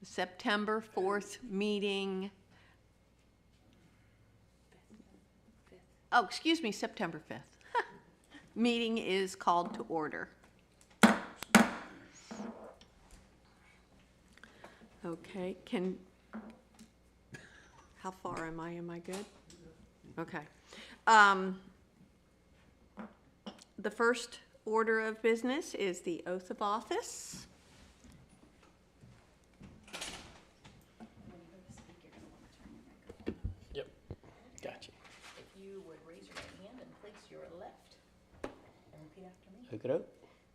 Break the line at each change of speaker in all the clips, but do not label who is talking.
September 4th meeting. Oh, excuse me, September 5th. Meeting is called to order. Okay, how far am I? Am I good? Okay. The first order of business is the oath of office.
Yep, gotcha.
If you would raise your right hand and place your left and repeat after me.
Okey-doke.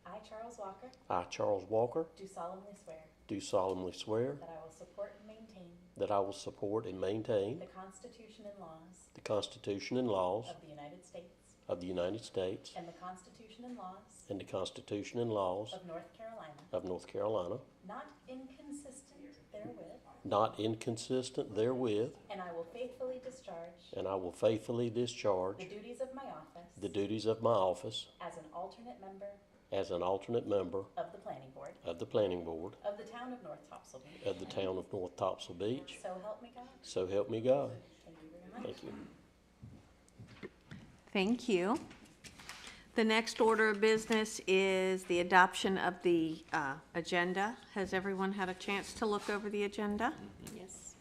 I, Charles Walker,
I, Charles Walker,
do solemnly swear
do solemnly swear
that I will support and maintain
that I will support and maintain
the Constitution and laws
the Constitution and laws
of the United States
of the United States
and the Constitution and laws
and the Constitution and laws
of North Carolina,
of North Carolina,
not inconsistent therewith,
not inconsistent therewith,
and I will faithfully discharge
and I will faithfully discharge
the duties of my office
the duties of my office
as an alternate member
as an alternate member
of the Planning Board
of the Planning Board
of the Town of North Topsail Beach.
of the town of North Topsail Beach.
So help me God.
So help me God.
Thank you very much.
Thank you.
Thank you. The next order of business is the adoption of the agenda. Has everyone had a chance to look over the agenda?
Yes.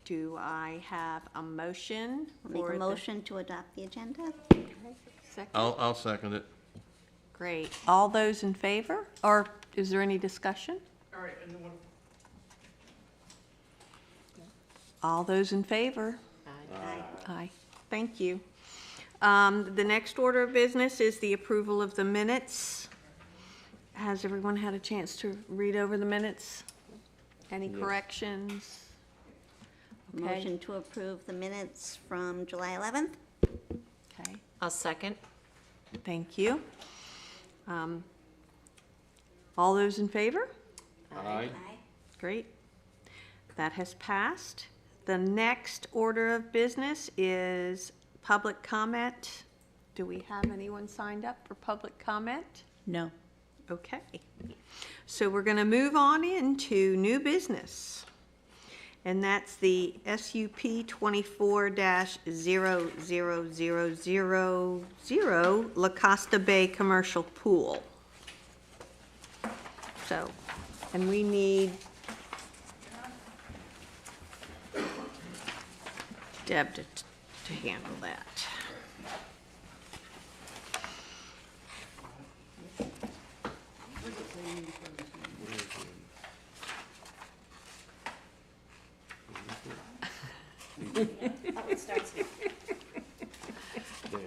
Do I have a motion?
Make
for
a
the-
motion to adopt the agenda?
Second?
I'll second it.
Great. All those in favor? Or is there any discussion?
All right, and then what?
All those in favor?
Aye.
Aye. Thank you. The next order of business is the approval of the minutes. Has everyone had a chance to read over the minutes? Any corrections? Okay.
Motion to approve the minutes from July 11th?
Okay,
I'll second.
thank you. All those in favor?
Aye.
Great. That has passed. The next order of business is public comment. Do we have anyone signed up for public comment?
No.
Okay. So we're going to move on into new business. And that's the SUP 24-00000 La Costa Bay Commercial Pool. So, and we need Deb to handle that.
Oh, it starts here.
There.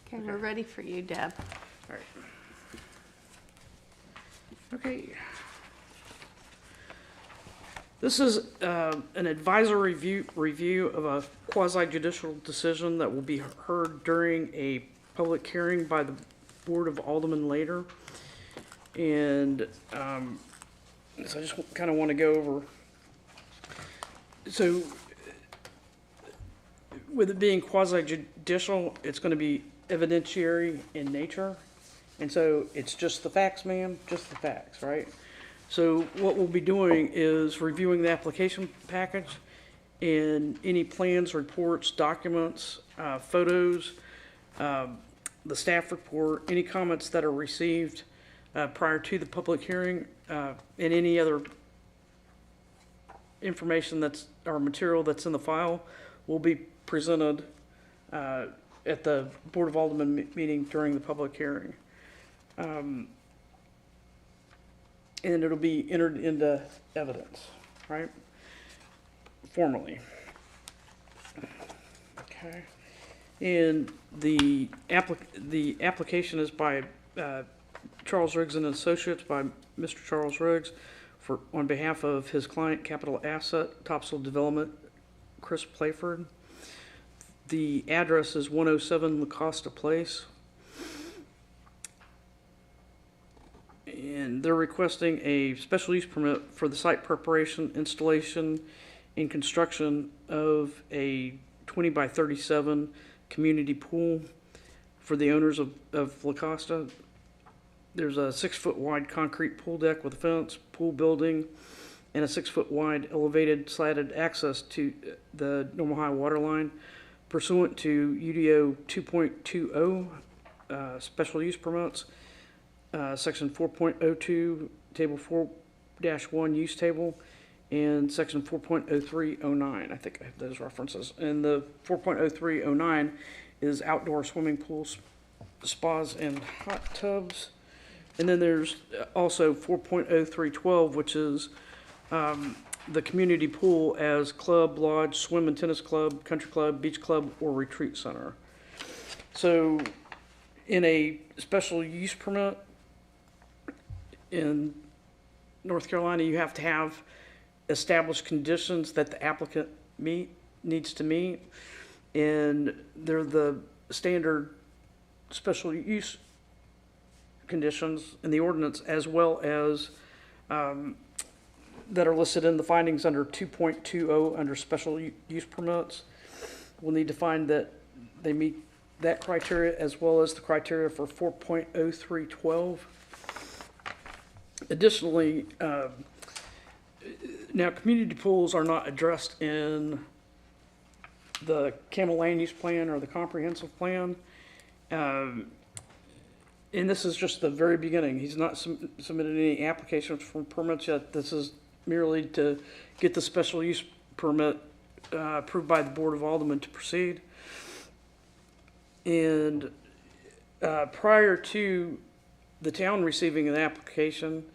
Okay, we're ready for you, Deb.
All right. Okay. This is an advisory review of a quasi-judicial decision that will be heard during a public hearing by the Board of Aldermen later. And so I just kind of want to go over. So with it being quasi-judicial, it's going to be evidentiary in nature. And so it's just the facts, ma'am, just the facts, right? So what we'll be doing is reviewing the application package and any plans, reports, documents, photos, the staff report, any comments that are received prior to the public hearing, and any other information or material that's in the file will be presented at the Board of Aldermen meeting during the public hearing. And it'll be entered into evidence, right? Formally. Okay. And the application is by Charles Riggs and Associates, by Mr. Charles Riggs, on behalf of his client, Capital Asset Topsail Development, Chris Playford. The address is 107 La Costa Place. And they're requesting a special use permit for the site preparation, installation, and construction of a 20 by 37 community pool for the owners of La Costa. There's a 6-foot wide concrete pool deck with a fence, pool building, and a 6-foot wide elevated slatted access to the normal high water line pursuant to UDO 2.20, special use permits, section 4.02, table 4-1 use table, and section 4.0309. I think I have those references. And the 4.0309 is outdoor swimming pools, spas, and hot tubs. And then there's also 4.0312, which is the community pool as club, lodge, swim and tennis club, country club, beach club, or retreat center. So in a special use permit in North Carolina, you have to have established conditions that the applicant needs to meet. And they're the standard special use conditions in the ordinance, as well as that are listed in the findings under 2.20 under special use permits. We'll need to find that they meet that criteria as well as the criteria for 4.0312. Additionally, now community pools are not addressed in the Camel Land Use Plan or the comprehensive plan. And this is just the very beginning. He's not submitted any applications for permits yet. This is merely to get the special use permit approved by the Board of Aldermen to proceed. And prior to the town receiving an application,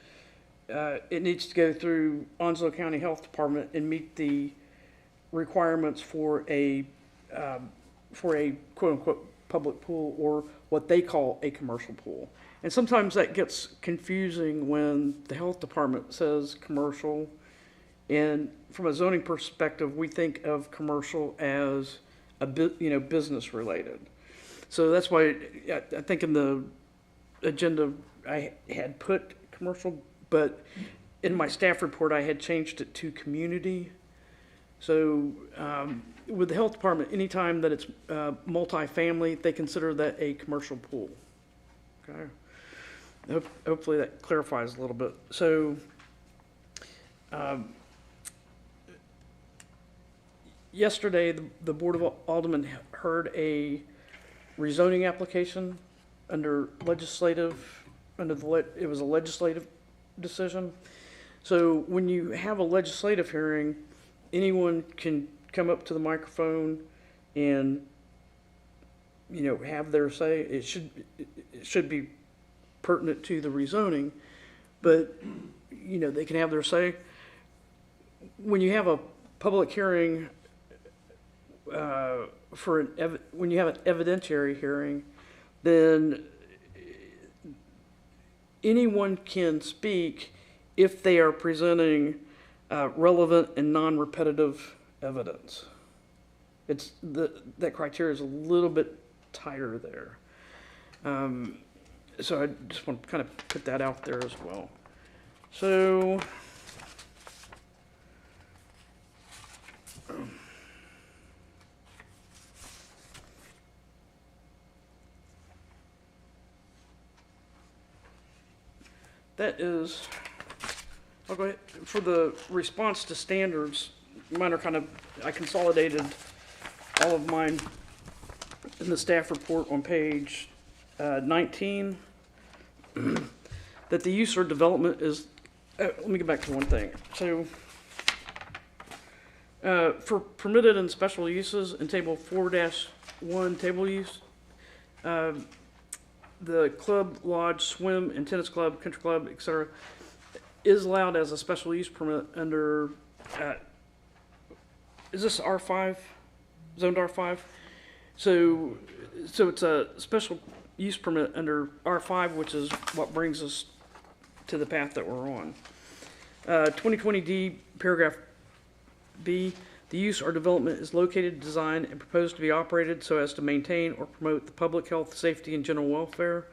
it needs to go through Onslow County Health Department and meet the requirements for a quote-unquote public pool, or what they call a commercial pool. And sometimes that gets confusing when the health department says commercial. And from a zoning perspective, we think of commercial as business related. So that's why I think in the agenda I had put commercial, but in my staff report I had changed it to community. So with the health department, anytime that it's multifamily, they consider that a commercial pool. Okay. Hopefully that clarifies a little bit. So yesterday, the Board of Aldermen heard a rezoning application under it was a legislative decision. So when you have a legislative hearing, anyone can come up to the microphone and have their say. It should be pertinent to the rezoning, but they can have their say. When you have a public hearing when you have an evidentiary hearing, then anyone can speak if they are presenting relevant and non-repetitive evidence. That criteria is a little bit tighter there. So I just want to kind of put that out there as well. So that is, I'll go ahead. For the response to standards, mine are I consolidated all of mine in the staff report on page 19. That the use or development is, let me get back to one thing. So for permitted and special uses in table 4-1 table use, the club, lodge, swim and tennis club, country club, etc. is allowed as a special use permit under, is this R5, zoned R5? So it's a special use permit under R5, which is what brings us to the path that we're on. 2020D, paragraph B, the use or development is located, designed, and proposed to be operated so as to maintain or promote the public health, safety, and general welfare.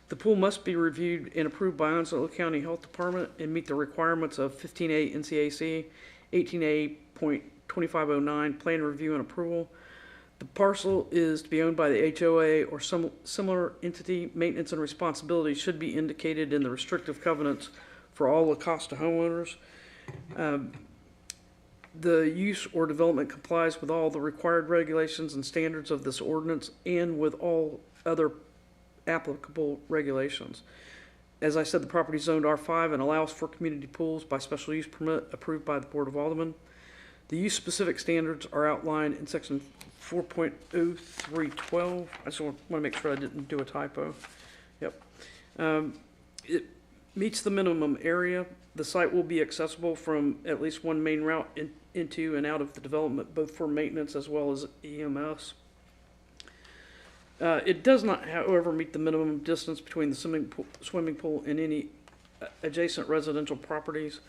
The pool must be reviewed and approved by Onslow County Health Department and meet the requirements of 15A NCAC, 18A.2509, plan review and approval. The parcel is to be owned by the HOA or some similar entity. Maintenance and responsibility should be indicated in the restrictive covenants for all Acosta homeowners. The use or development complies with all the required regulations and standards of this ordinance and with all other applicable regulations. As I said, the property is zoned R5 and allows for community pools by special use permit approved by the Board of Aldermen. The use-specific standards are outlined in section 4.0312. I just want to make sure I didn't do a typo. Yep. It meets the minimum area. The site will be accessible from at least one main route into and out of the development, both for maintenance as well as EMS. It does not, however, meet the minimum distance between the swimming pool and any adjacent residential properties.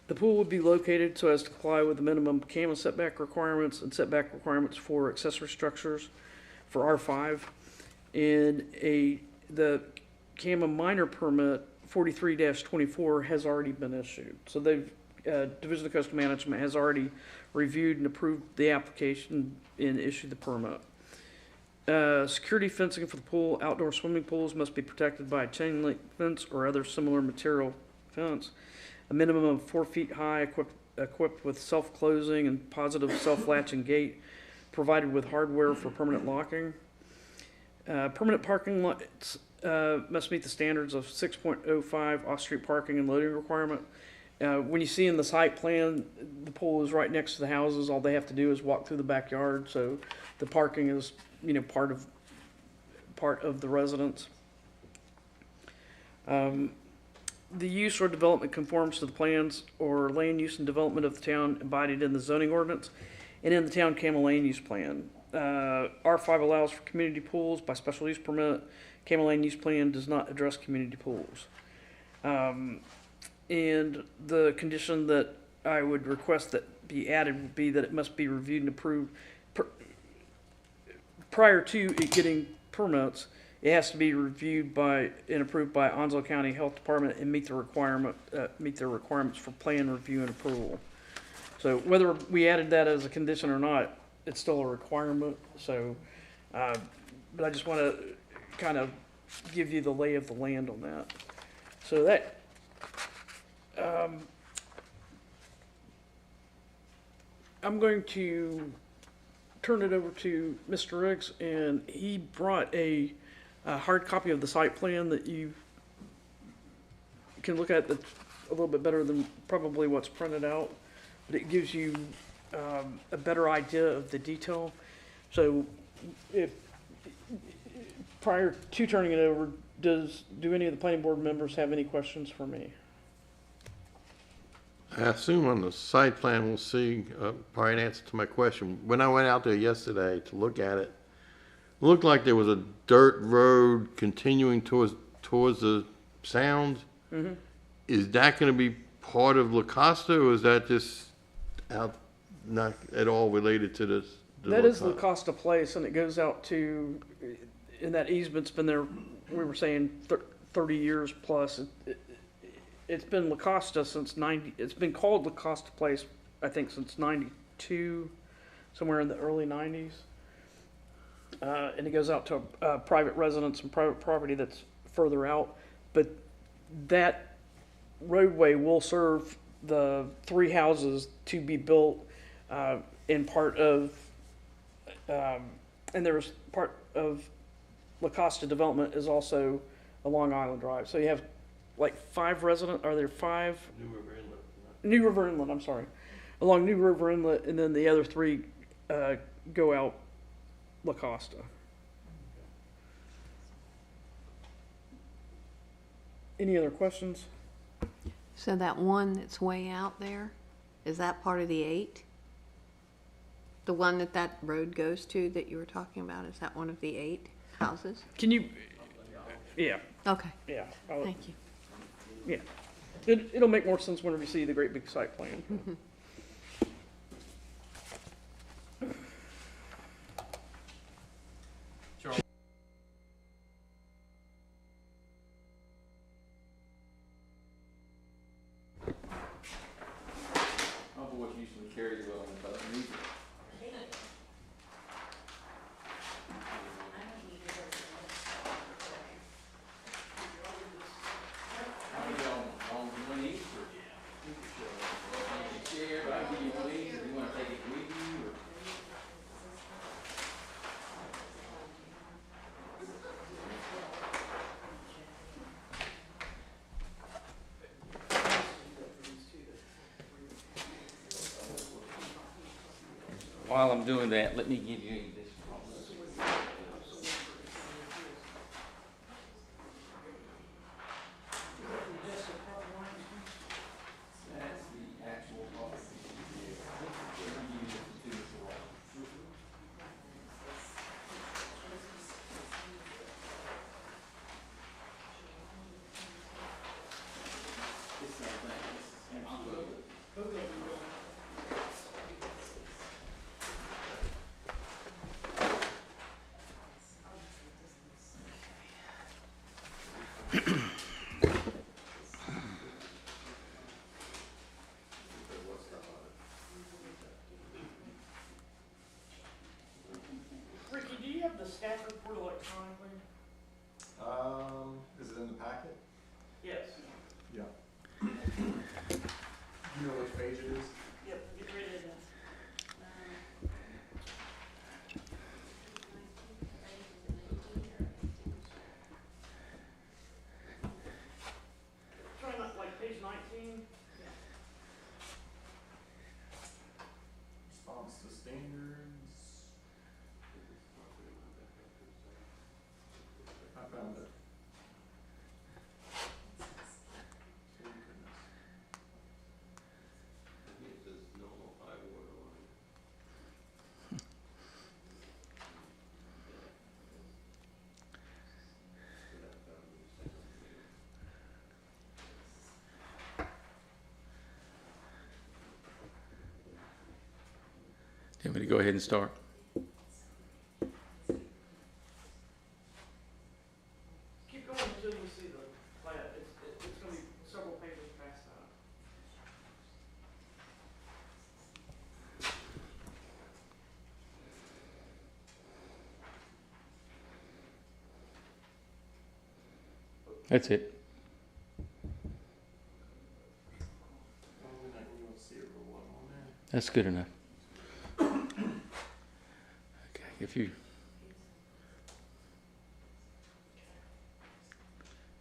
The pool would be located so as to comply with the minimum CAMA setback requirements and setback requirements for accessory structures for R5. And the CAMA minor permit 43-24 has already been issued. So Division of Coastal Management has already reviewed and approved the application and issued the permit. Security fencing for the pool. Outdoor swimming pools must be protected by a chain link fence or other similar material fence. A minimum of 4 feet high, equipped with self-closing and positive self-latching gate, provided with hardware for permanent locking. Permanent parking lots must meet the standards of 6.05 off-street parking and loading requirement. When you see in the site plan, the pool is right next to the houses. All they have to do is walk through the backyard, so the parking is, part of the residence. The use or development conforms to the plans or land use and development of the town embodied in the zoning ordinance and in the town CAMA land use plan. R5 allows for community pools by special use permit. CAMA land use plan does not address community pools. And the condition that I would request that be added would be that it must be reviewed and approved prior to it getting permits. It has to be reviewed by and approved by Onslow County Health Department and meet their requirements for plan review and approval. So whether we added that as a condition or not, it's still a requirement. So, but I just want to kind of give you the lay of the land on that. So that. I'm going to turn it over to Mr. Riggs, and he brought a hard copy of the site plan that you can look at that's a little bit better than probably what's printed out, but it gives you a better idea of the detail. So if prior to turning it over, do any of the planning board members have any questions for me?
I assume on the site plan we'll see probably an answer to my question. When I went out there yesterday to look at it, it looked like there was a dirt road continuing towards the sound.
Mm-hmm.
Is that going to be part of La Costa, or is that just out, not at all related to this?
That is La Costa Place, and it goes out to, and that easement's been there, we were saying 30 years plus. It's been La Costa since it's been called La Costa Place, I think, since 92, somewhere in the early 90s. And it goes out to private residents and private property that's further out. But that roadway will serve the 3 houses to be built in part of, and there's part of La Costa development is also along Island Drive. So you have like 5 resident, are there 5? New River Inlet, I'm sorry. Along New River Inlet, and then the other 3 go out La Costa. Any other questions?
So that one that's way out there, is that part of the 8? The one that road goes to that you were talking about, is that one of the 8 houses?
Can you, yeah,
Okay,
yeah.
thank you.
Yeah. It'll make more sense whenever you see the great big site plan.
while I'm doing that, let me give you this. That's the actual property.
Ricky, do you have the staff report electronically?
Is it in the packet?
Yes.
Yeah. Do you know which page it is?
Yep, get rid of that. Try not like page 19.
Response to standards. I found it. Oh, goodness.
You want me to go ahead and start?
Keep going until you see the plat. It's gonna be several pages past that.
That's it.
Probably not gonna be able to see it real well on there.
That's good enough. Okay, if you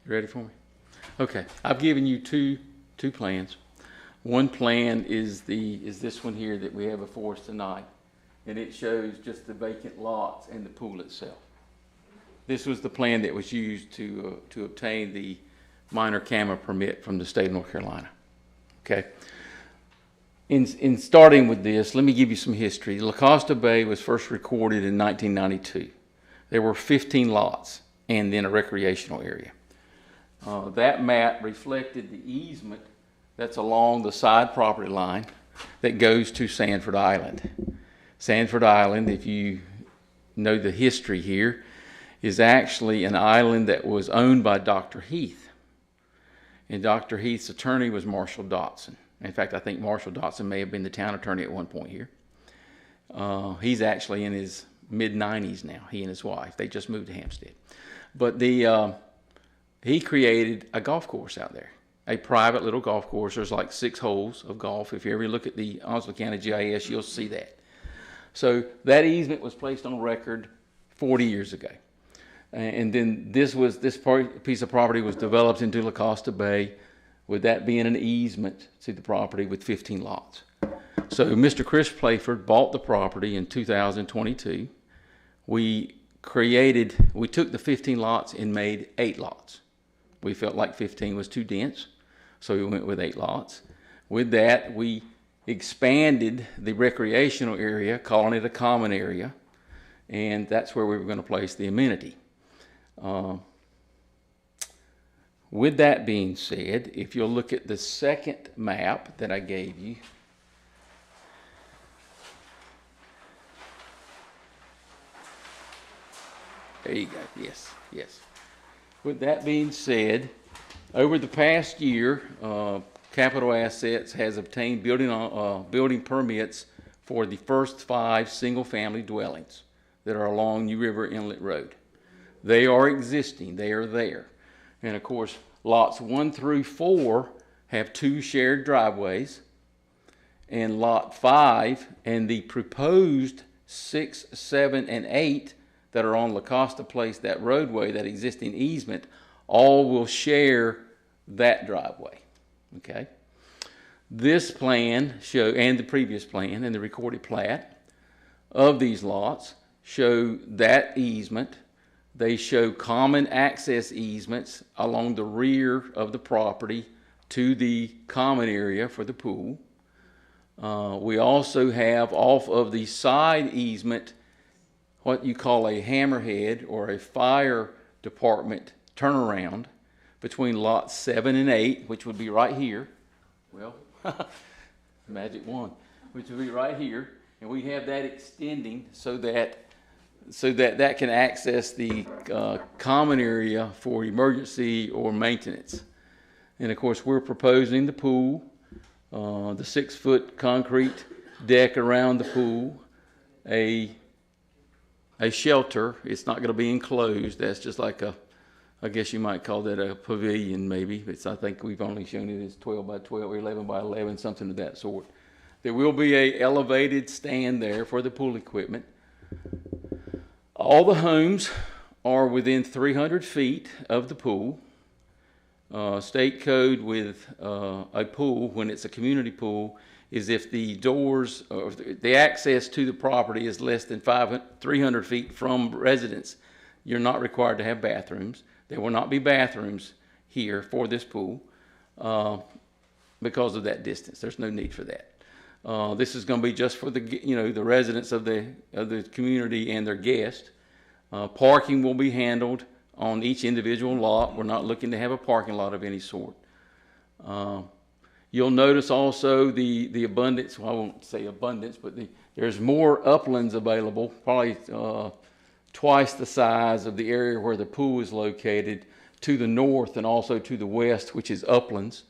ready for me? Okay, I've given you two plans. One plan is this one here that we have before us tonight, and it shows just the vacant lots and the pool itself. This was the plan that was used to obtain the minor camera permit from the state of North Carolina. Okay. In starting with this, let me give you some history. La Costa Bay was first recorded in 1992. There were 15 lots and then a recreational area. That map reflected the easement that's along the side property line that goes to Sanford Island. Sanford Island, if you know the history here, is actually an island that was owned by Dr. Heath. And Dr. Heath's attorney was Marshall Dotson. In fact, I think Marshall Dotson may have been the town attorney at one point here. He's actually in his mid-90s now, he and his wife. They just moved to Hampstead. But he created a golf course out there, a private little golf course. There's like 6 holes of golf. If you ever look at the Onslow County GIS, you'll see that. So that easement was placed on record 40 years ago. And then this piece of property was developed into La Costa Bay, with that being an easement to the property with 15 lots. So Mr. Chris Playford bought the property in 2022. We took the 15 lots and made 8 lots. We felt like 15 was too dense, so we went with 8 lots. With that, we expanded the recreational area, calling it a common area, and that's where we were going to place the amenity. With that being said, if you'll look at the second map that I gave you, there you go. Yes, yes. With that being said, over the past year, Capital Assets has obtained building permits for the first 5 single-family dwellings that are along New River Inlet Road. They are existing. They are there. And of course, lots 1 through 4 have 2 shared driveways, and lot 5 and the proposed 6, 7, and 8 that are on La Costa Place, that roadway, that existing easement, all will share that driveway. Okay? This plan and the previous plan and the recorded plat of these lots show that easement. They show common access easements along the rear of the property to the common area for the pool. We also have off of the side easement what you call a hammerhead or a fire department turnaround between lots 7 and 8, which would be right here. Well, magic one, which would be right here. And we have that extending so that that can access the common area for emergency or maintenance. And of course, we're proposing the pool, the 6-foot concrete deck around the pool, a shelter. It's not going to be enclosed. That's just like I guess you might call that a pavilion maybe. I think we've only shown it as 12 by 12 or 11 by 11, something of that sort. There will be a elevated stand there for the pool equipment. All the homes are within 300 feet of the pool. State code with a pool, when it's a community pool, is if the doors or the access to the property is less than 300 feet from residents, you're not required to have bathrooms. There will not be bathrooms here for this pool because of that distance. There's no need for that. This is going to be just for the residents of the community and their guests. Parking will be handled on each individual lot. We're not looking to have a parking lot of any sort. You'll notice also the abundance. Well, I won't say abundance, but there's more uplands available, probably twice the size of the area where the pool is located, to the north and also to the west, which is uplands.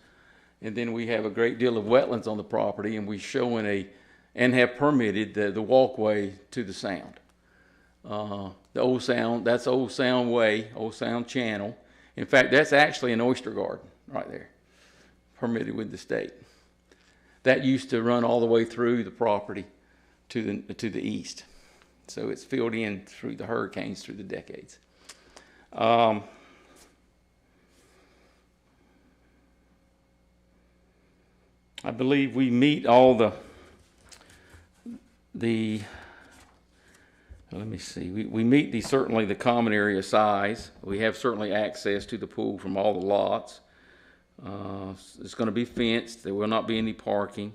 And then we have a great deal of wetlands on the property, and we show and have permitted the walkway to the sound. The Old Sound, that's Old Sound Way, Old Sound Channel. In fact, that's actually an oyster garden right there, permitted with the state. That used to run all the way through the property to the east. So it's filled in through the hurricanes through the decades. I believe we meet all let me see, we meet certainly the common area size. We have certainly access to the pool from all the lots. It's going to be fenced. There will not be any parking.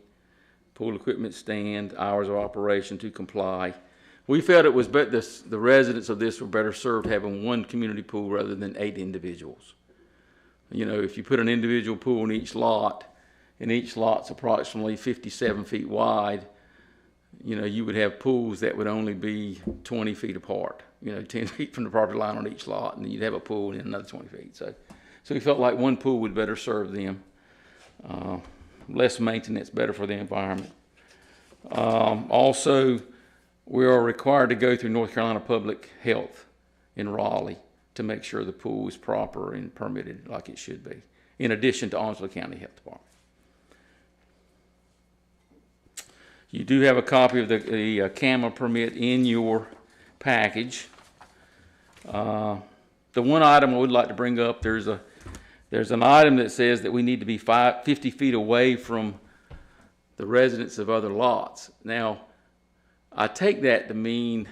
Pool equipment stand, hours of operation to comply. We felt it was better, the residents of this were better served having one community pool rather than 8 individuals. You know, if you put an individual pool in each lot, and each lot's approximately 57 feet wide, you know, you would have pools that would only be 20 feet apart, 10 feet from the property line on each lot, and you'd have a pool in another 20 feet. So we felt like one pool would better serve them. Less maintenance, better for the environment. Also, we are required to go through North Carolina Public Health in Raleigh to make sure the pool is proper and permitted like it should be, in addition to Onslow County Health Department. You do have a copy of the CAMA permit in your package. The one item I would like to bring up, there's an item that says that we need to be 50 feet away from the residents of other lots. Now, I take that to mean,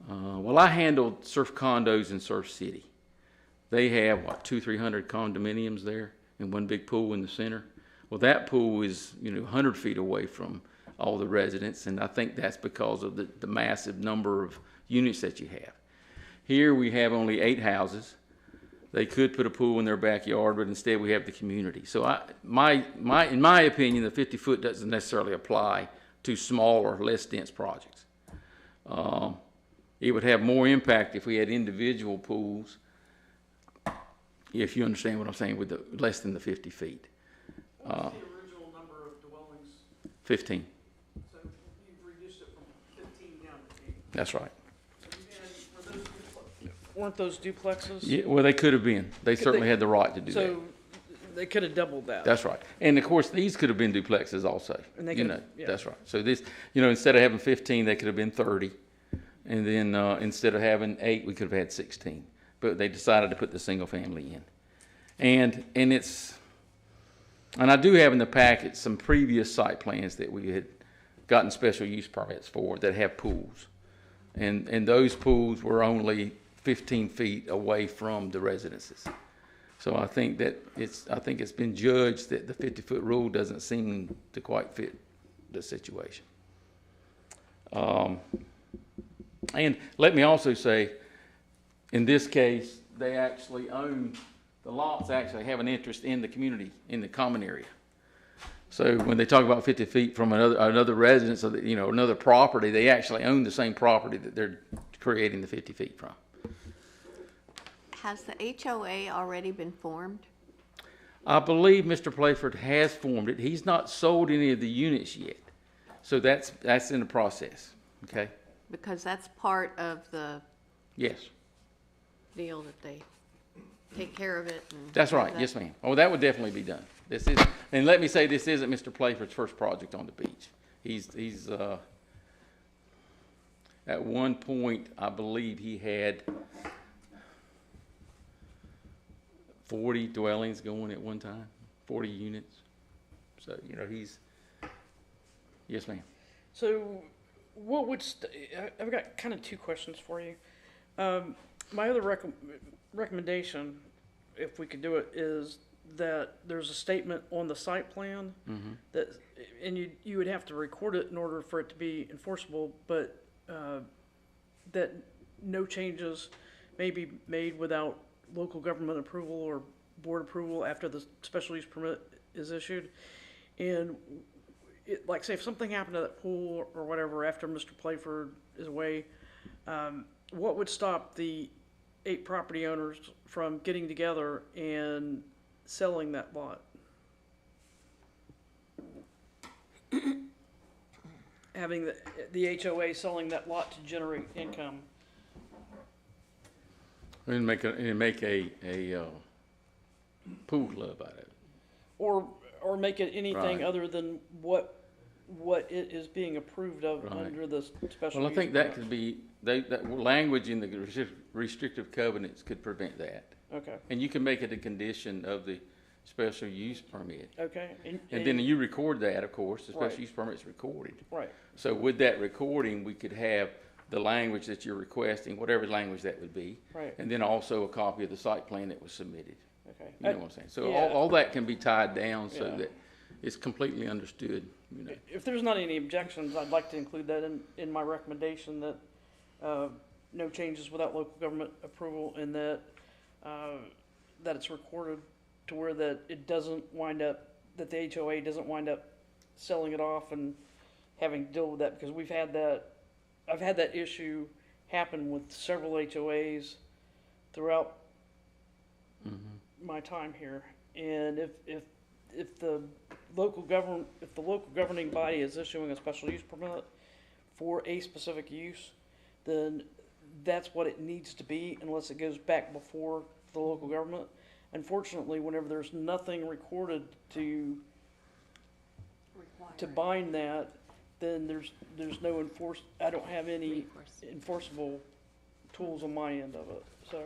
well, I handled Surf Condos in Surf City. They have, 200-300 condominiums there and one big pool in the center. Well, that pool is, 100 feet away from all the residents, and I think that's because of the massive number of units that you have. Here we have only 8 houses. They could put a pool in their backyard, but instead we have the community. So in my opinion, the 50 foot doesn't necessarily apply to smaller, less dense projects. It would have more impact if we had individual pools, if you understand what I'm saying, with less than the 50 feet.
What's the original number of dwellings?
15.
So you've reduced it from 15 down to 8.
That's right.
Weren't those duplexes?
Yeah, well, they could have been. They certainly had the right to do that.
So they could have doubled that.
That's right. And of course, these could have been duplexes also.
And they could have, yeah.
That's right. So this, instead of having 15, they could have been 30. And then instead of having 8, we could have had 16. But they decided to put the single family in. And I do have in the packet some previous site plans that we had gotten special use permits for that have pools. And those pools were only 15 feet away from the residences. So I think it's been judged that the 50-foot rule doesn't seem to quite fit the situation. And let me also say, in this case, they actually own, the lots actually have an interest in the community, in the common area. So when they talk about 50 feet from another residence, or another property, they actually own the same property that they're creating the 50 feet from.
Has the HOA already been formed?
I believe Mr. Playford has formed it. He's not sold any of the units yet. So that's in the process, okay?
Because that's part of the
Yes,
deal that they take care of it and.
that's right,
that.
yes, ma'am. Oh, that would definitely be done. This is, and let me say, this isn't Mr. Playford's first project on the beach. He's at one point, I believe he had 40 dwellings going at one time, 40 units. So, yes, ma'am.
So, what would, I've got kind of two questions for you. My other recommendation, if we could do it, is that there's a statement on the site plan that, and you would have to record it in order for it to be enforceable, but that no changes may be made without local government approval or board approval after the special use permit is issued. And like say if something happened to that pool or whatever after Mr. Playford is away, what would stop the 8 property owners from getting together and selling that lot? Having the HOA selling that lot to generate income.
And make a pool club out of it.
Or make it anything
Right.
other than what it is being approved of
Right.
under the special
Well, I
use
think that
permit.
could be, that language in the restrictive covenants could prevent that.
Okay,
And you can make it a condition of the special use permit.
okay.
And then you record that, of course, the
Right.
special use permit's recorded.
Right,
So with that recording, we could have the language that you're requesting, whatever language that would be.
right,
And then also a copy of the site plan that was submitted.
okay.
You know what I'm saying? So
yeah.
all that can be tied down so
Yeah.
that it's completely understood,
If there's not any objections, I'd like to include that in my recommendation that, no changes without local government approval and that, that it's recorded to where that it doesn't wind up, that the HOA doesn't wind up selling it off and having to deal with that, because I've had that issue happen with several HOAs throughout my time here. And if the local governing body is issuing a special use permit for a specific use, then that's what it needs to be unless it goes back before the local government. Unfortunately, whenever there's nothing recorded to bind that, then there's no I don't have any enforceable tools on my end of it. So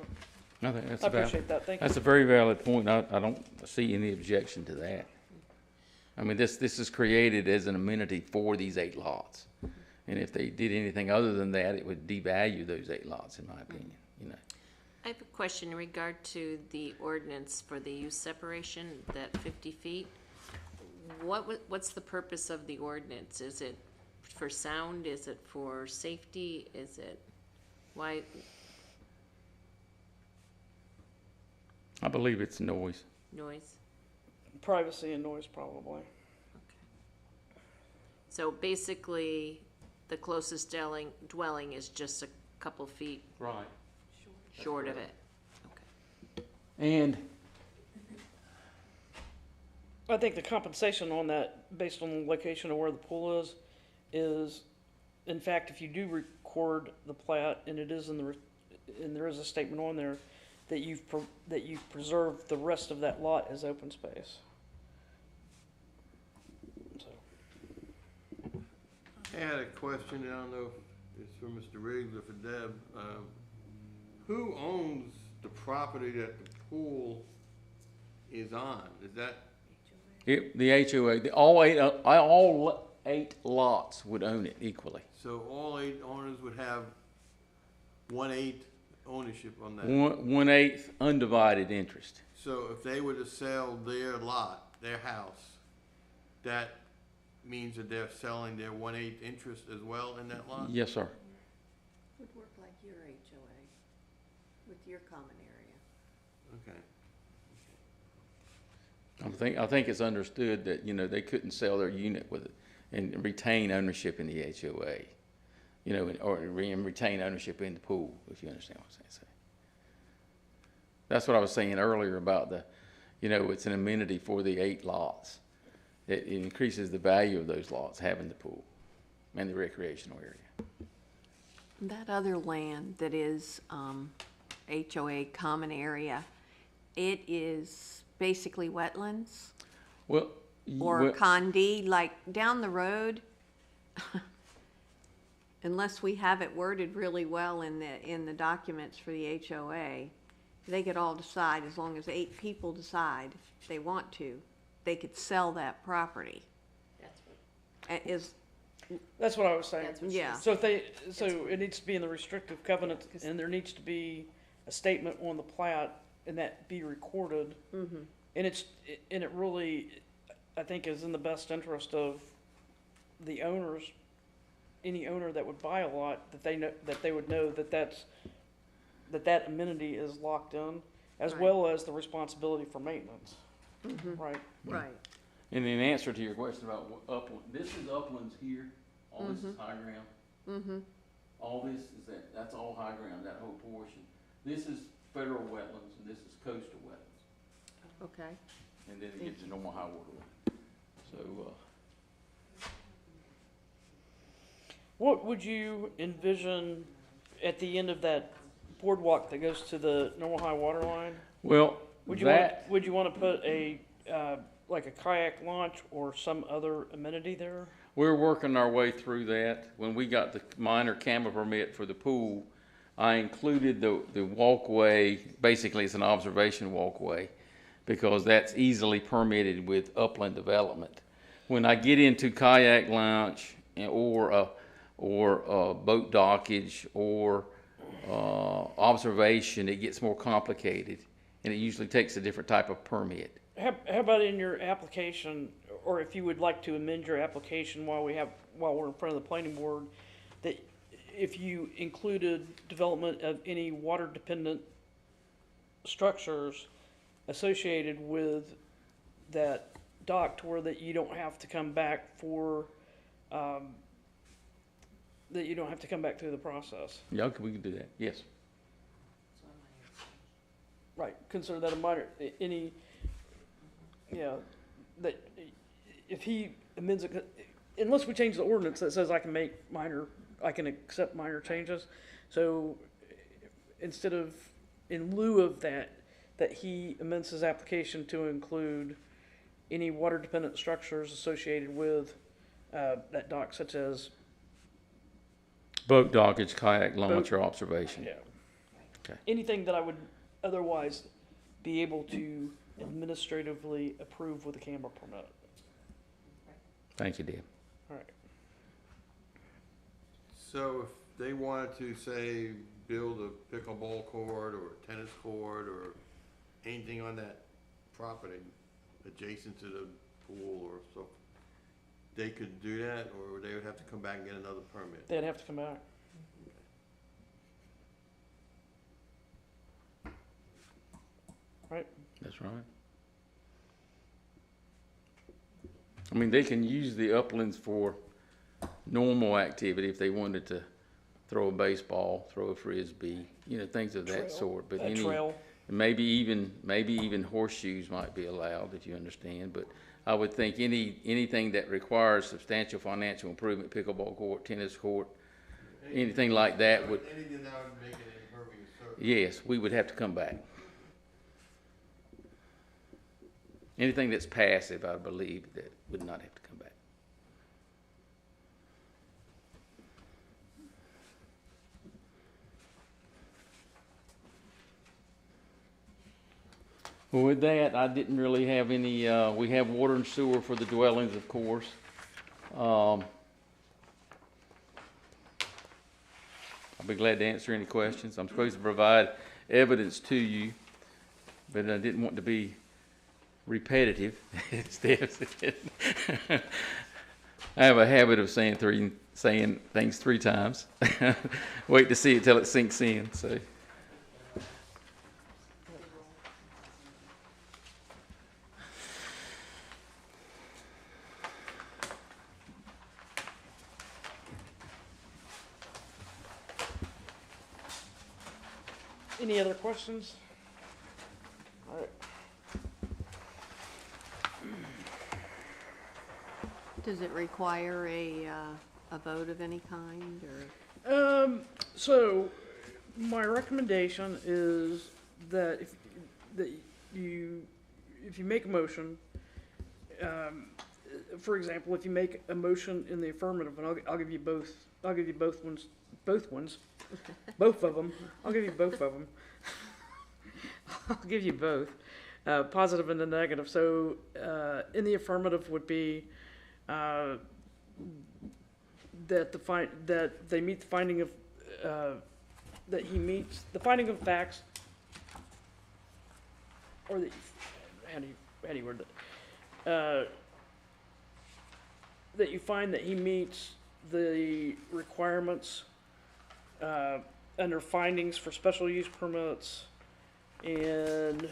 I think that's
I
a valid,
appreciate that. Thank you.
that's a very valid point. I don't see any objection to that. I mean, this is created as an amenity for these 8 lots. And if they did anything other than that, it would devalue those 8 lots, in my opinion,
I have a question in regard to the ordinance for the use separation, that 50 feet. What's the purpose of the ordinance? Is it for sound? Is it for safety? Is it, why?
I believe it's noise.
Noise?
Privacy and noise, probably.
So basically, the closest dwelling is just a couple feet
Right.
short of it.
And
I think the compensation on that, based on the location of where the pool is in fact, if you do record the plat and it is and there is a statement on there that you've preserved the rest of that lot as open space. So.
I had a question, I don't know if it's for Mr. Riggs or for Deb. Who owns the property that the pool is on? Is that,
the HOA, all 8 lots would own it equally.
So all 8 owners would have 1/8 ownership on that.
1/8 undivided interest.
So if they were to sell their lot, their house, that means that they're selling their 1/8 interest as well in that lot?
Yes, sir.
Would work like your HOA with your common area.
Okay.
I think it's understood that, you know, they couldn't sell their unit with it and retain ownership in the HOA, you know, or retain ownership in the pool, if you understand what I'm saying. That's what I was saying earlier about the, you know, it's an amenity for the 8 lots. It increases the value of those lots, having the pool and the recreational area.
That other land that is HOA common area, it is basically wetlands
Well,
or Condi, like down the road. Unless we have it worded really well in the documents for the HOA, they could all decide, as long as 8 people decide they want to, they could sell that property.
That's what,
That's what I was saying.
that's what
Yeah.
she's.
So it needs to be in the restrictive covenant, and there needs to be a statement on the plat, and that be recorded.
Mm-hmm.
And it really, I think, is in the best interest of the owners, any owner that would buy a lot, that they would know that amenity is locked in, as
Right.
well as the responsibility for maintenance, right?
Right.
and in answer to your question about upland, this is uplands here, all this is high ground.
Mm-hmm.
All this is that's all high ground, that whole portion. This is federal wetlands and this is coastal wetlands.
Okay.
And then it gets to normal high water line. So,
What would you envision at the end of that boardwalk that goes to the normal high water line?
well,
Would you want to put a like a kayak launch or some other amenity there?
we're working our way through that. When we got the minor camera permit for the pool, I included the walkway, basically it's an observation walkway, because that's easily permitted with upland development. When I get into kayak launch or boat dockage or observation, it gets more complicated, and it usually takes a different type of permit.
How about in your application, or if you would like to amend your application while we're in front of the planning board, that if you included development of any water-dependent structures associated with that dock, to where that you don't have to come back through the process.
Yeah, okay, we can do that, yes.
Right, consider that a minor, that if he amends it, unless we change the ordinance that says I can accept minor changes. So instead of, in lieu of that he amends his application to include any water-dependent structures associated with that dock, such as,
Boat dockage, kayak launch, or observation. Okay.
anything that I would otherwise be able to administratively approve with a camera permit.
Thank you, Deb.
All right.
So if they wanted to, say, build a pickleball court or a tennis court or anything on that property adjacent to the pool or so, they could do that, or they would have to come back and get another permit?
They'd have to come back. Right?
That's right. I mean, they can use the uplands for normal activity if they wanted to throw a baseball, throw a frisbee, things of that
Trail.
sort. But
A trail.
maybe even horseshoes might be allowed, if you understand. But I would think anything that requires substantial financial improvement, pickleball court, tennis court, anything like that would,
Anything that would make it impervious surface?
yes, we would have to come back. Anything that's passive, I believe, that would not have to come back. Well, with that, I didn't really have any, we have water and sewer for the dwellings, of course. I'll be glad to answer any questions. I'm supposed to provide evidence to you, but I didn't want to be repetitive. I have a habit of saying things 3 times. Wait to see it till it sinks in. So.
Any other questions? All right.
Does it require a vote of any kind, or?
So my recommendation is that if you make a motion, for example, if you make a motion in the affirmative, and I'll give you both of them. I'll give you both of them. I'll give you both, positive and the negative. So in the affirmative would be that they meet the finding of that he meets the finding of facts, or how do you word that? That you find that he meets the requirements under findings for special use permits and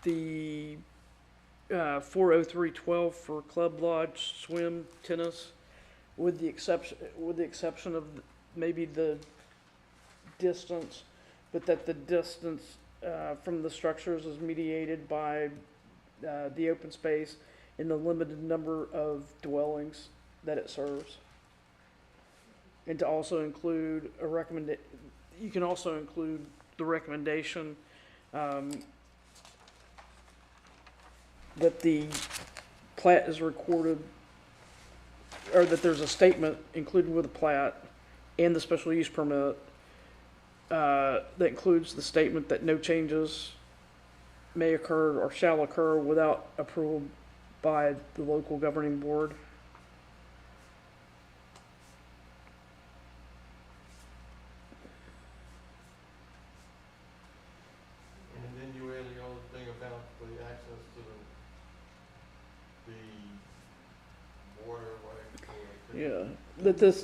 the 40312 for club, lodge, swim, tennis, with the exception of maybe the distance, but that the distance from the structures is mediated by the open space and the limited number of dwellings that it serves. And to also include you can also include the recommendation that the plat is recorded, or that there's a statement included with the plat and the special use permit that includes the statement that no changes may occur or shall occur without approval by the local governing board.
And then you add the other thing about the access to the waterway.
Yeah, that it's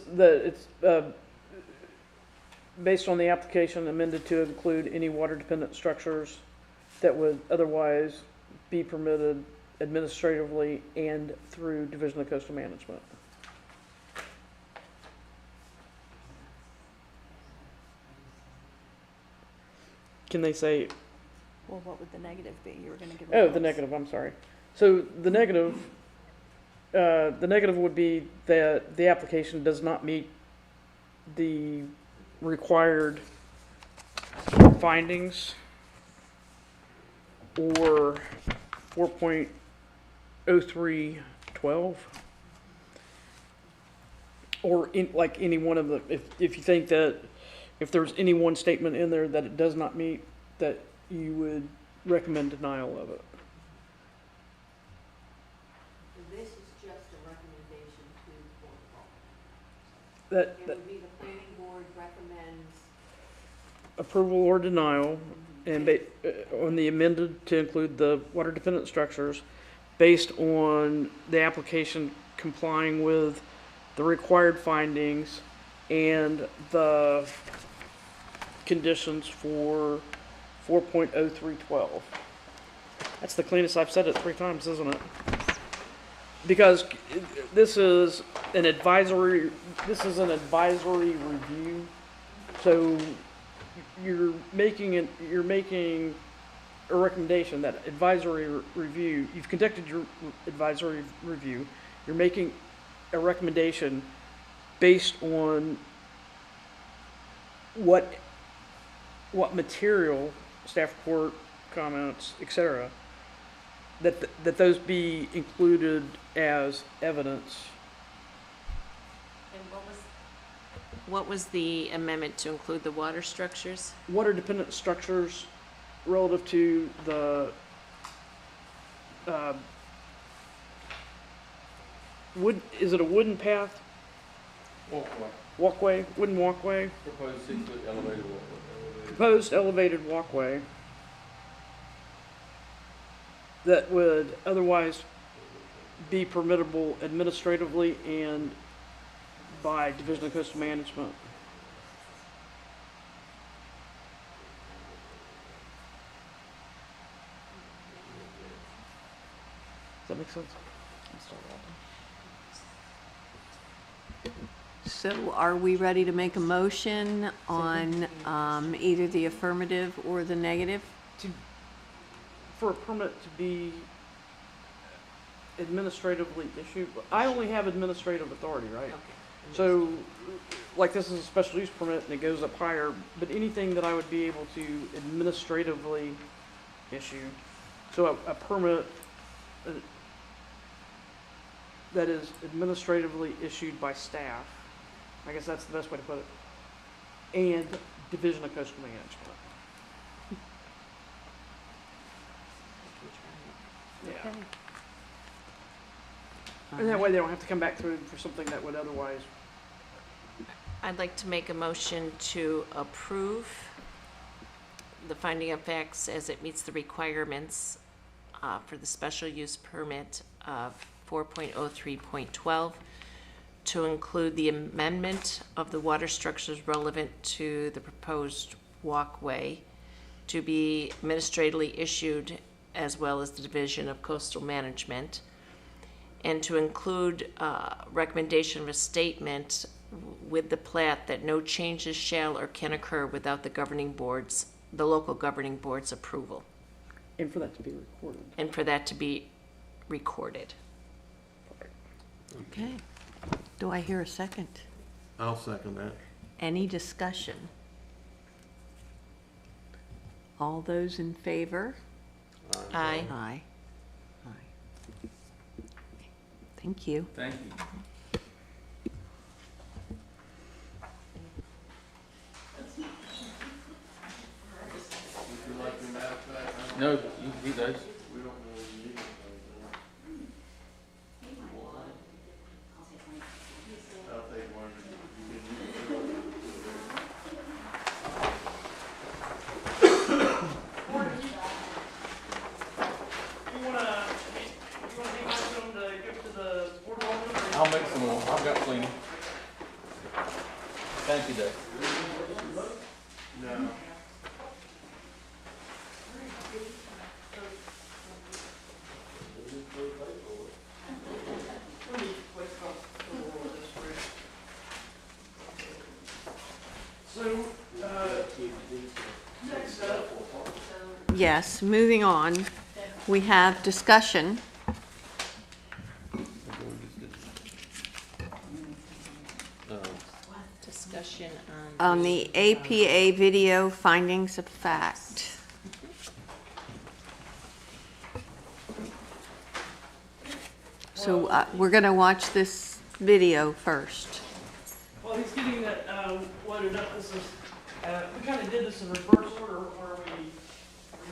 based on the application amended to include any water-dependent structures that would otherwise be permitted administratively and through Division of Coastal Management. Can they say,
Well, what would the negative be? You were gonna give.
oh, the negative, I'm sorry. So the negative would be that the application does not meet the required findings or 4.0312, or like any one of the, if you think that if there's any one statement in there that it does not meet, that you would recommend denial of it.
This is just a recommendation to Board of Health.
That
It would be the planning board recommends.
approval or denial, and on the amended to include the water dependent structures based on the application complying with the required findings and the conditions for 4.0312. That's the cleanest. I've said it 3 times, isn't it? Because this is an advisory review. So you're making a recommendation, that advisory review. You've conducted your advisory review. You're making a recommendation based on what material, staff report, comments, etc., that those be included as evidence.
And what was the amendment to include the water structures?
Water dependent structures relative to the is it a wooden path, walkway, wooden walkway?
Proposed 6-foot elevated walkway.
Proposed elevated walkway that would otherwise be permittable administratively and by Division of Coastal Management. Does that make sense?
So are we ready to make a motion on either the affirmative or the negative?
For a permit to be administratively issued, I only have administrative authority, right? So, like this is a special use permit and it goes up higher, but anything that I would be able to administratively issue, so a permit that is administratively issued by staff, I guess that's the best way to put it, and Division of Coastal Management. Yeah. And that way they don't have to come back through for something that would otherwise.
I'd like to make a motion to approve the finding of facts as it meets the requirements for the special use permit of 4.03.12 to include the amendment of the water structures relevant to the proposed walkway to be administratively issued as well as the Division of Coastal Management, and to include recommendation of a statement with the plat that no changes shall or can occur without the local governing board's approval,
And for that to be recorded.
and for that to be recorded.
Okay. Do I hear a second?
I'll second that.
Any discussion? All those in favor?
Aye.
Aye. Aye. Thank you.
Thank you. No, you can do those. I'll make some more. I've got plenty. Thank you, Dave.
So, next up.
Yes, moving on, we have discussion.
Discussion
On the APA video findings of fact. So we're going to watch this video first.
Well, he's getting that loaded up. This is, we kind of did this in reverse order where we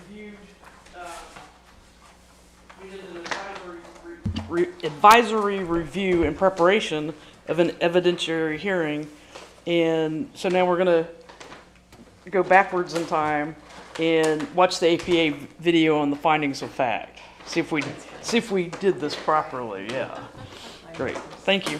reviewed, we did an advisory review in preparation of an evidentiary hearing. And so now we're going to go backwards in time and watch the APA video on the findings of fact. See if we did this properly. Yeah. Great. Thank you.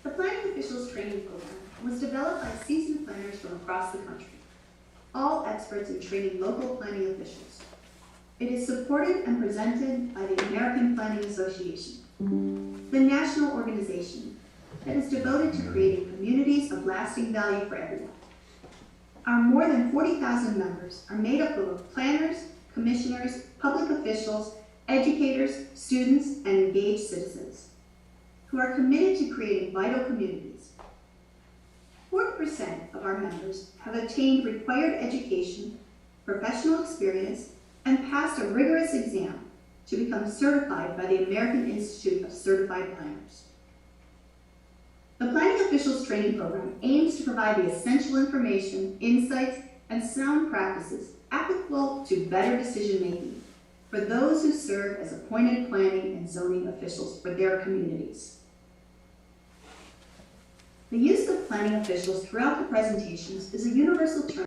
The Planning Officials Training Program was developed by seasoned planners from across the country, all experts in training local planning officials. It is supported and presented by the American Planning Association, the national organization that is devoted to creating communities of lasting value for everyone. Our more than 40,000 members are made up of planners, commissioners, public officials, educators, students, and engaged citizens who are committed to creating vital communities. 40% of our members have attained required education, professional experience, and passed a rigorous exam to become certified by the American Institute of Certified Planners. The Planning Officials Training Program aims to provide the essential information, insights, and sound practices applicable to better decision-making for those who serve as appointed planning and zoning officials for their communities. The use of planning officials throughout the presentations is a universal term.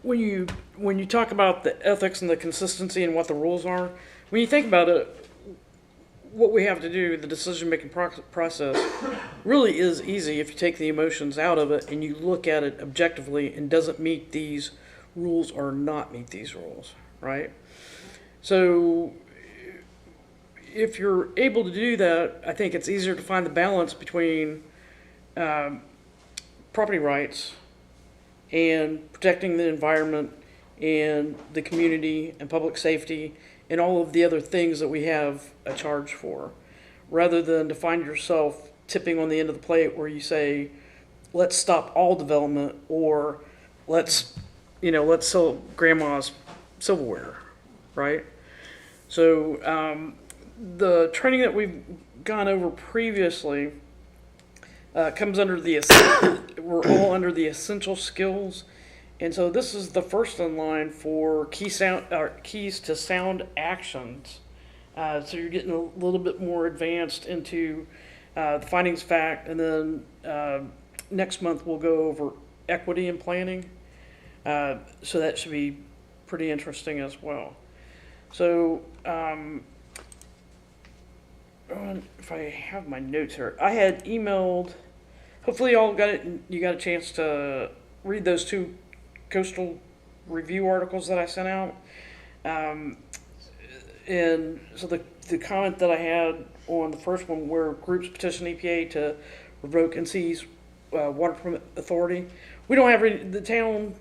when you talk about the ethics and the consistency and what the rules are, when you think about it, what we have to do, the decision-making process, really is easy if you take the emotions out of it and you look at it objectively and doesn't meet these rules or not meet these rules, right? So if you're able to do that, I think it's easier to find the balance between property rights and protecting the environment and the community and public safety and all of the other things that we have a charge for, rather than to find yourself tipping on the end of the plate where you say, let's stop all development, or let's sell grandma's silverware, right? So the training that we've gone over previously comes under we're all under the essential skills. And so this is the first in line for keys to sound actions. So you're getting a little bit more advanced into the findings of fact, and then next month we'll go over equity and planning. So that should be pretty interesting as well. So if I have my notes here, I had emailed. Hopefully, y'all got it. You got a chance to read those two coastal review articles that I sent out. And so the comment that I had on the first one, where groups petition EPA to revoke NC's water permit authority, we don't have the town.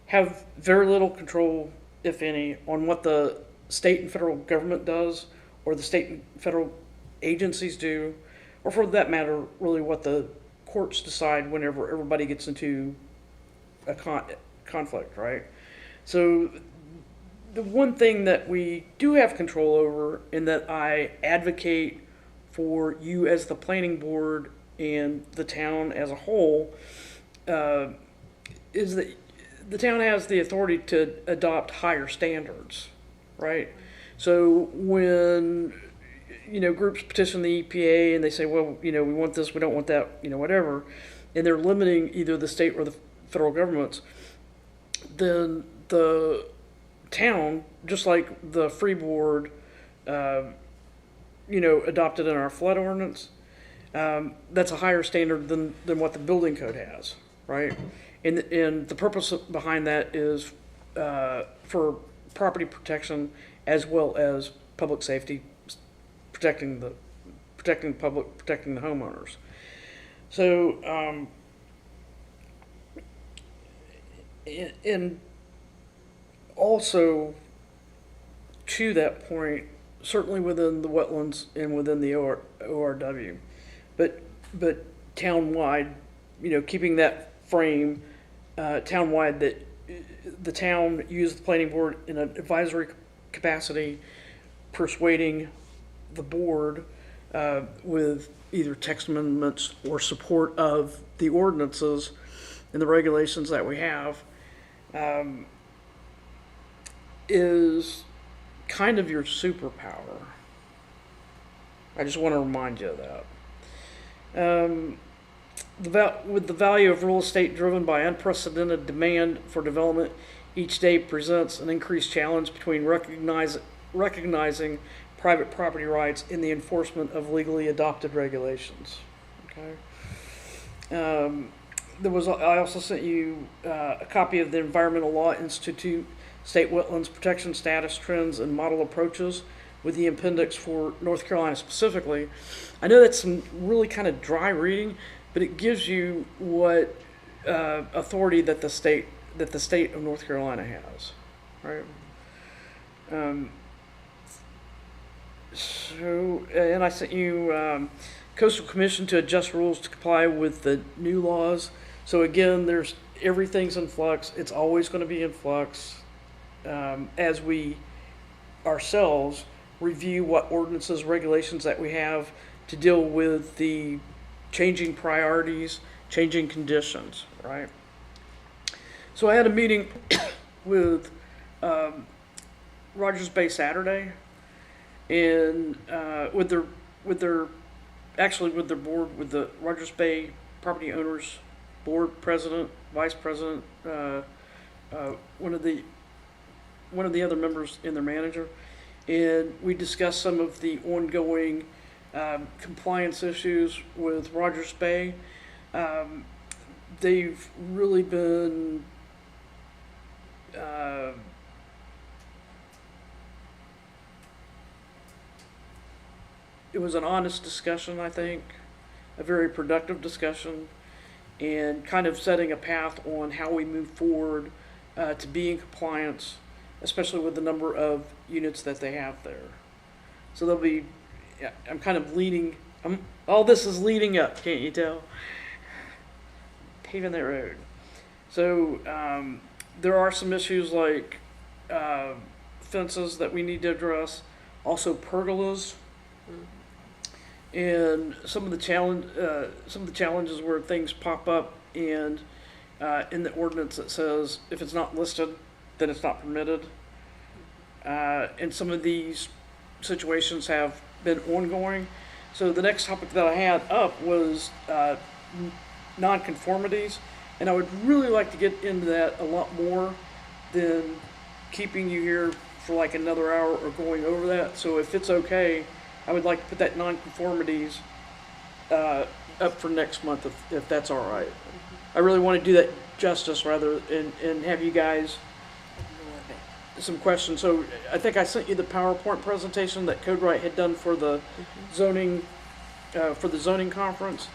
Have very little control, if any, on what the state and federal government does, or the state and federal agencies do, or for that matter, really what the courts decide whenever everybody gets into a conflict, right? So the one thing that we do have control over, and that I advocate for you as the planning board and the town as a whole, is that the town has the authority to adopt higher standards, right? So when groups petition the EPA and they say, well, we want this, we don't want that, whatever, and they're limiting either the state or the federal governments, then the town, just like the Free Board, adopted in our flood ordinance, that's a higher standard than what the building code has, right? And the purpose behind that is for property protection as well as public safety, protecting the public, protecting the homeowners. So, and also to that point, certainly within the wetlands and within the ORW, but townwide, keeping that frame townwide, that the town used the planning board in an advisory capacity, persuading the board with either text amendments or support of the ordinances and the regulations that we have, is kind of your superpower. I just want to remind you of that. With the value of real estate driven by unprecedented demand for development, each day presents an increased challenge between recognizing private property rights and the enforcement of legally adopted regulations. Okay. I also sent you a copy of the Environmental Law Institute State Wetlands Protection Status Trends and Model Approaches with the appendix for North Carolina specifically. I know that's some really kind of dry reading, but it gives you what authority that the state of North Carolina has, right? And I sent you Coastal Commission to adjust rules to comply with the new laws. So again, everything's in flux. It's always going to be in flux as we ourselves review what ordinances, regulations that we have to deal with the changing priorities, changing conditions, right? So I had a meeting with Rogers Bay Saturday, and with their board, with the Rogers Bay Property Owners board president, vice president, one of the other members and their manager, and we discussed some of the ongoing compliance issues with Rogers Bay. They've really been it was an honest discussion, I think, a very productive discussion, and kind of setting a path on how we move forward to be in compliance, especially with the number of units that they have there. So they'll be, yeah, I'm kind of leading, all this is leading up, can't you tell? Paving that road. So there are some issues like fences that we need to address, also pergolas, and some of the challenges where things pop up and in the ordinance that says if it's not listed, then it's not permitted. And some of these situations have been ongoing. So the next topic that I had up was nonconformities, and I would really like to get into that a lot more than keeping you here for like another hour or going over that. So if it's okay, I would like to put that nonconformities up for next month if that's all right. I really want to do that justice rather and have you guys some questions. So I think I sent you the PowerPoint presentation that CodeWright had done for the zoning conference.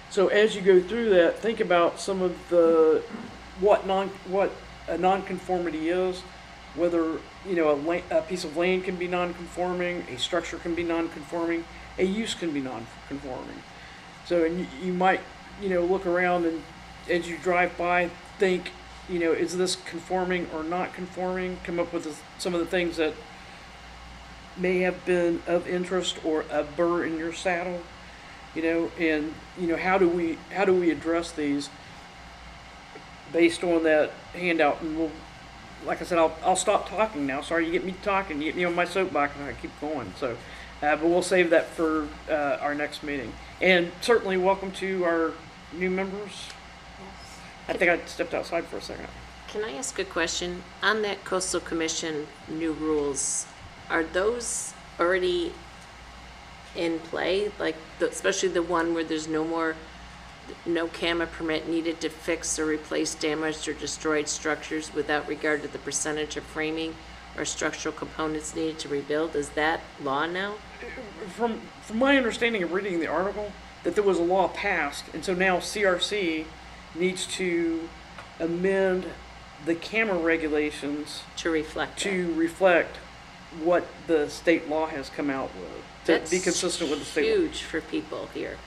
So as you go through that, think about some of the what a nonconformity is, whether a piece of land can be nonconforming, a structure can be nonconforming, a use can be nonconforming. So and you might look around and as you drive by think, is this conforming or not conforming? Come up with some of the things that may have been of interest or a burr in your saddle, and how do we address these based on that handout? And we'll, like I said, I'll stop talking now. Sorry, you get me talking, you get me on my soapbox, and I keep going. So, but we'll save that for our next meeting. And certainly, welcome to our new members. I think I stepped outside for a second.
Can I ask a question? On that coastal commission new rules, are those already in play? Like, especially the one where there's no camera permit needed to fix or replace damaged or destroyed structures without regard to the percentage of framing or structural components needed to rebuild. Is that law now?
From my understanding of reading the article, that there was a law passed, and so now CRC needs to amend the camera regulations
To reflect that?
what the state law has come out with, to be consistent with the state law.
Huge for people here.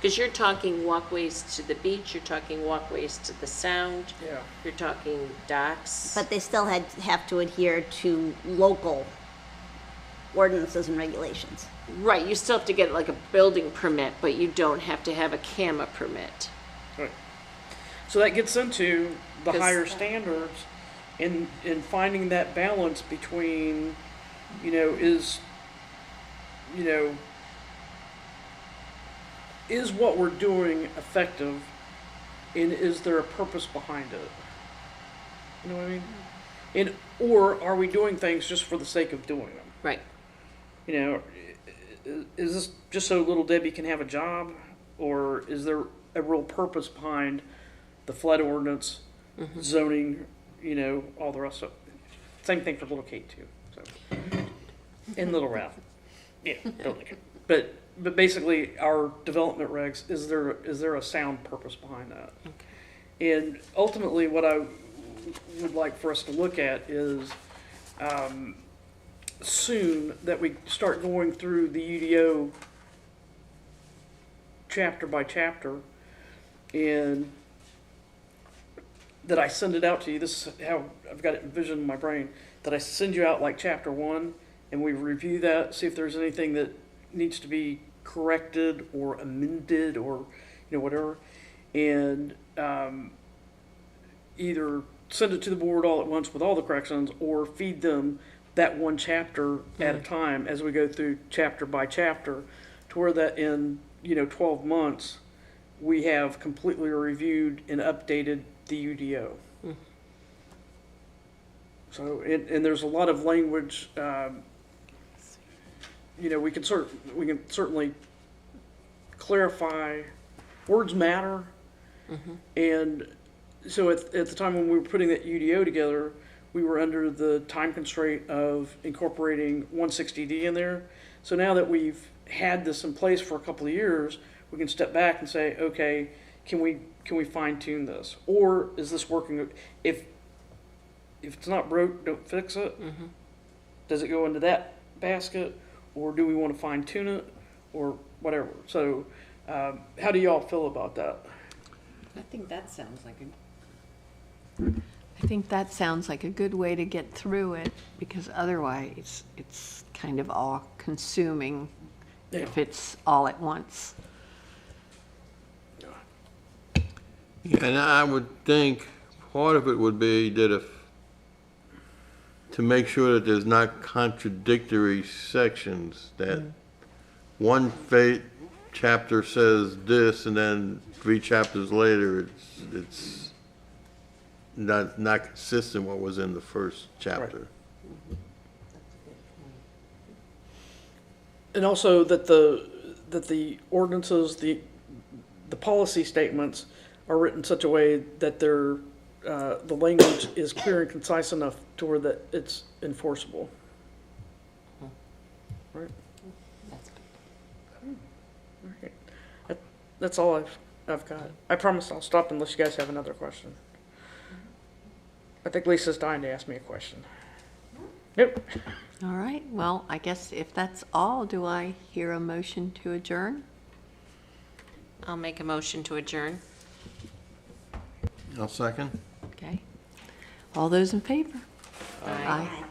Because you're talking walkways to the beach, you're talking walkways to the sound,
Yeah.
you're talking docks.
But they still have to adhere to local ordinances and regulations.
Right, you still have to get like a building permit, but you don't have to have a CAMA permit.
Right. So that gets into the
'Cause-
higher standards and finding that balance between, is what we're doing effective, and is there a purpose behind it? You know what I mean? And or are we doing things just for the sake of doing them?
Right.
Is this just so little Debbie can have a job, or is there a real purpose behind the flood ordinance, zoning, all the rest of it? Same thing for little Kate too. So, and little Ralph. Yeah, totally. But basically, our development regs, is there a sound purpose behind that? Okay. And ultimately, what I would like for us to look at is soon that we start going through the UDO chapter by chapter, and that I send it out to you. This is how I've got it envisioned in my brain, that I send you out like chapter 1, and we review that, see if there's anything that needs to be corrected or amended or whatever, and either send it to the board all at once with all the corrections, or feed them that one chapter at a time as we go through chapter by chapter, to where that in 12 months we have completely reviewed and updated the UDO. So, and there's a lot of language, you know, we can certainly clarify, words matter. And so at the time when we were putting that UDO together, we were under the time constraint of incorporating 160D in there. So now that we've had this in place for a couple of years, we can step back and say, okay, can we fine tune this? Or is this working? If it's not broke, don't fix it. Does it go into that basket? Or do we want to fine tune it or whatever? So how do y'all feel about that?
I think that sounds like
a good way to get through it, because otherwise it's kind of all consuming if it's all at once.
Yeah, and I would think part of it would be that to make sure that there's not contradictory sections, that one chapter says this and then 3 chapters later it's not consistent what was in the first chapter.
And also that the ordinances, the policy statements are written in such a way that they're, the language is clear and concise enough to where that it's enforceable. Right? Okay. That's all I've got. I promise I'll stop unless you guys have another question. I think Lisa's dying to ask me a question. Nope.
All right, well, I guess if that's all, do I hear a motion to adjourn?
I'll make a motion to adjourn.
I'll second.
Okay. All those in favor?
Aye.
Aye.